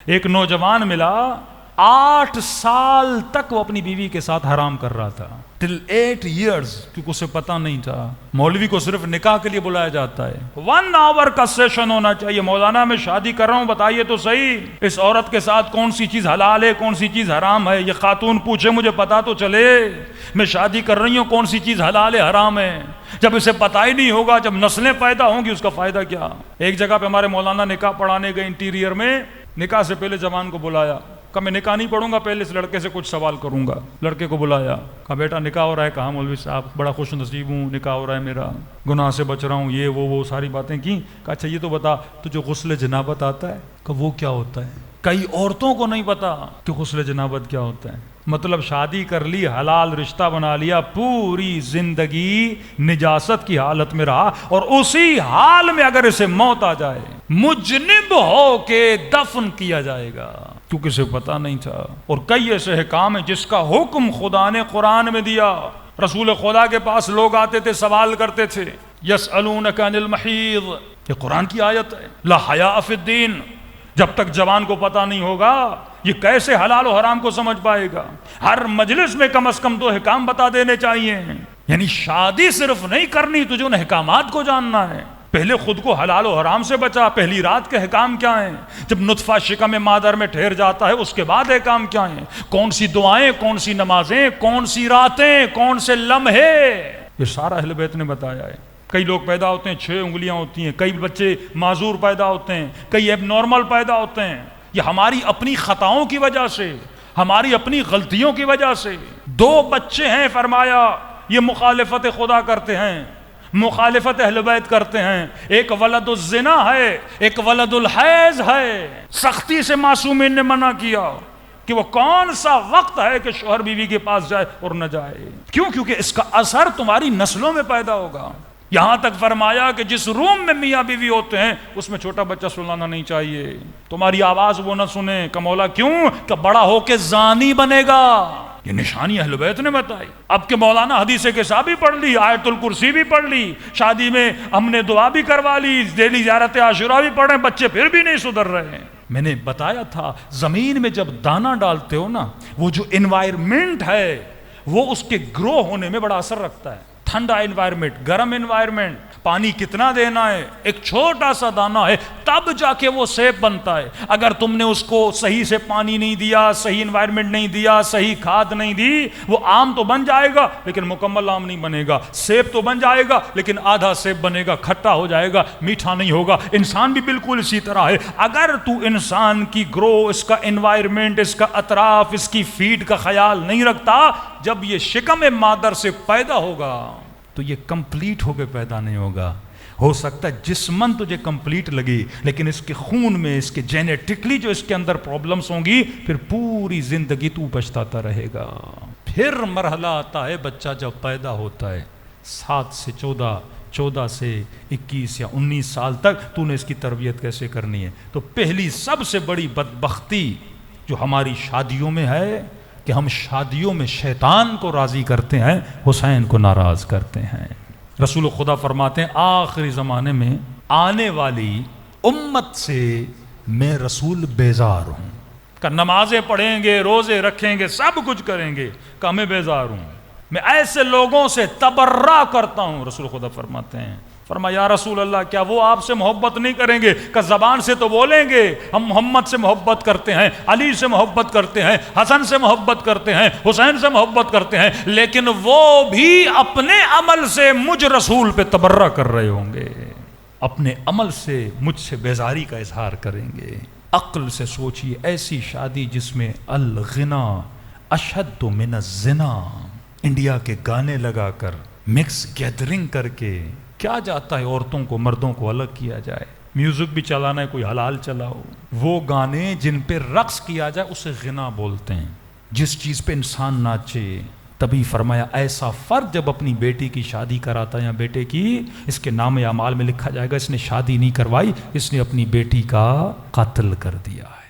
ایک نوجوان ملا 8 سال تک وہ اپنی بیوی کے ساتھ حرام کر رہا تھا، till 8 years، کیونکہ اسے پتہ نہیں تھا۔ مولوی کو صرف نکاح کے لیے بلایا جاتا ہے، 1 hour کا سیشن ہونا چاہیے، مولانا میں شادی کر رہا ہوں، بتائیے تو صحیح اس عورت کے ساتھ کون سی چیز حلال ہے کون سی چیز حرام ہے، یہ خاتون پوچھے مجھے پتہ تو چلے میں شادی کر رہی ہوں کون سی چیز حلال ہے حرام ہے۔ جب اسے پتہ ہی نہیں ہوگا، جب نسلیں پیدا ہوں گی، اس کا فائدہ کیا؟ ایک جگہ پہ ہمارے مولانا نکاح پڑھانے گئے انٹیریئر میں، نکاح سے پہلے جوان کو بلایا، کہا میں نکاح نہیں پڑھوں گا، پہلے اس لڑکے سے کچھ سوال کروں گا۔ لڑکے کو بلایا، کہا بیٹا نکاح ہو رہا ہے؟ کہا مولوی صاحب بڑا خوش نصیب ہوں، نکاح ہو رہا ہے میرا، گناہ سے بچ رہا ہوں، یہ وہ ساری باتیں کی۔ کہا اچھا یہ تو بتا تجھے غسل جنابت آتا ہے؟ کہ وہ کیا ہوتا ہے؟ کئی عورتوں کو نہیں پتا کہ غسل جنابت کیا ہوتا ہے۔ مطلب شادی کر لی، حلال رشتہ بنا لیا، پوری زندگی نجاست کی حالت میں رہا، اور اسی حال میں اگر اسے موت آ جائے مجنب ہو کے دفن کیا جائے گا، کیونکہ اسے پتہ نہیں تھا۔ اور کئی ایسے احکام ہیں جس کا حکم خدا نے قرآن میں دیا۔ رسول خدا کے پاس لوگ آتے تھے، سوال کرتے تھے، یسألونک عن المحیض، یہ قرآن کی آیت ہے، لا حیاء فی الدین۔ جب تک جوان کو پتہ نہیں ہوگا یہ کیسے حلال و حرام کو سمجھ پائے گا؟ ہر مجلس میں کم از کم 2 احکام بتا دینے چاہیے۔ یعنی شادی صرف نہیں کرنی، تجھے ان احکامات کو جاننا ہے۔ پہلے خود کو حلال و حرام سے بچا، پہلی رات کے احکام کیا ہیں، جب نطفہ شکم مادر میں ٹھہر جاتا ہے اس کے بعد احکام کیا ہیں، کون سی دعائیں، کون سی نمازیں، کون سی راتیں، کون سے لمحے، یہ سارا اہل بیت نے بتایا ہے۔ کئی لوگ پیدا ہوتے ہیں 6 انگلیاں ہوتی ہیں، کئی بچے معذور پیدا ہوتے ہیں، کئی ایب نارمل پیدا ہوتے ہیں۔ یہ ہماری اپنی خطاؤں کی وجہ سے، ہماری اپنی غلطیوں کی وجہ سے۔ 2 بچے ہیں، فرمایا یہ مخالفت خدا کرتے ہیں، مخالفت اہل بیت کرتے ہیں، ایک ولد الزنا ہے، ایک ولد الحیض ہے۔ سختی سے معصومین نے منع کیا کہ وہ کون سا وقت ہے کہ شوہر بیوی کے پاس جائے اور نہ جائے۔ کیوں؟ کیونکہ اس کا اثر تمہاری نسلوں میں پیدا ہوگا۔ یہاں تک فرمایا کہ جس روم میں میاں بیوی ہوتے ہیں اس میں چھوٹا بچہ سلانا نہیں چاہیے، تمہاری آواز وہ نہ سنے۔ کہ مولا کیوں؟ کہ بڑا ہو کے زانی بنے گا۔ یہ نشانی اہل بیت نے بتائی۔ اب کہ مولانا حدیث کسا بھی پڑھ لی، آیت الکرسی بھی پڑھ لی، شادی میں ہم نے دعا بھی کروا لی، ڈیلی زیارت عاشورہ بھی پڑھیں، بچے پھر بھی نہیں سدھر رہے ہیں۔ میں نے بتایا تھا زمین میں جب دانہ ڈالتے ہو نا، وہ جو انوائرمنٹ ہے وہ اس کے گرو ہونے میں بڑا اثر رکھتا ہے۔ ٹھنڈا انوائرمنٹ، گرم انوائرمنٹ، پانی کتنا دینا ہے، ایک چھوٹا سا دانہ ہے تب جا کے وہ سیب بنتا ہے۔ اگر تم نے اس کو صحیح سے پانی نہیں دیا، صحیح انوائرمنٹ نہیں دیا، صحیح کھاد نہیں دی، وہ آم تو بن جائے گا لیکن مکمل آم نہیں بنے گا، سیب تو بن جائے گا لیکن آدھا سیب بنے گا، کھٹا ہو جائے گا، میٹھا نہیں ہوگا۔ انسان بھی بالکل اسی طرح ہے۔ اگر تو انسان کی گرو، اس کا انوائرمنٹ، اس کا اطراف، اس کی فیڈ کا خیال نہیں رکھتا، جب یہ شکم مادر سے پیدا ہوگا تو یہ کمپلیٹ ہو کے پیدا نہیں ہوگا۔ ہو سکتا ہے جسمن تجھے کمپلیٹ لگی لیکن اس کے خون میں، اس کے جینیٹکلی جو اس کے اندر پرابلمز ہوں گی، پھر پوری زندگی تو پچھتاتا رہے گا۔ پھر مرحلہ آتا ہے بچہ جب پیدا ہوتا ہے 7 سے 14، 14 سے 21 یا 19 سال تک تو نے اس کی تربیت کیسے کرنی ہے۔ تو پہلی سب سے بڑی بدبختی جو ہماری شادیوں میں ہے کہ ہم شادیوں میں شیطان کو راضی کرتے ہیں، حسین کو ناراض کرتے ہیں۔ رسول خدا فرماتے ہیں آخری زمانے میں آنے والی امت سے میں رسول بیزار ہوں۔ کہ نمازیں پڑھیں گے، روزے رکھیں گے، سب کچھ کریں گے، کہ میں بیزار ہوں، میں ایسے لوگوں سے تبرہ کرتا ہوں۔ رسول خدا فرماتے ہیں، فرمایا یا رسول اللہ کیا وہ آپ سے محبت نہیں کریں گے؟ کہ زبان سے تو بولیں گے ہم محمد سے محبت کرتے ہیں، علی سے محبت کرتے ہیں، حسن سے محبت کرتے ہیں، حسین سے محبت کرتے ہیں، لیکن وہ بھی اپنے عمل سے مجھ رسول پہ تبرہ کر رہے ہوں گے، اپنے عمل سے مجھ سے بیزاری کا اظہار کریں گے۔ عقل سے سوچیے، ایسی شادی جس میں الغنا اشد من الزنا، انڈیا کے گانے لگا کر، مکس گیدرنگ کر کے، کیا جاتا ہے عورتوں کو مردوں کو الگ کیا جائے، میوزک بھی چلانا ہے، کوئی حلال چلاؤ، وہ گانے جن پہ رقص کیا جائے اسے غنا بولتے ہیں، جس چیز پہ انسان ناچے۔ تبھی فرمایا ایسا فرد جب اپنی بیٹی کی شادی کراتا ہے یا بیٹے کی، اس کے نام اعمال میں لکھا جائے گا اس نے شادی نہیں کروائی، اس نے اپنی بیٹی کا قتل کر دیا ہے۔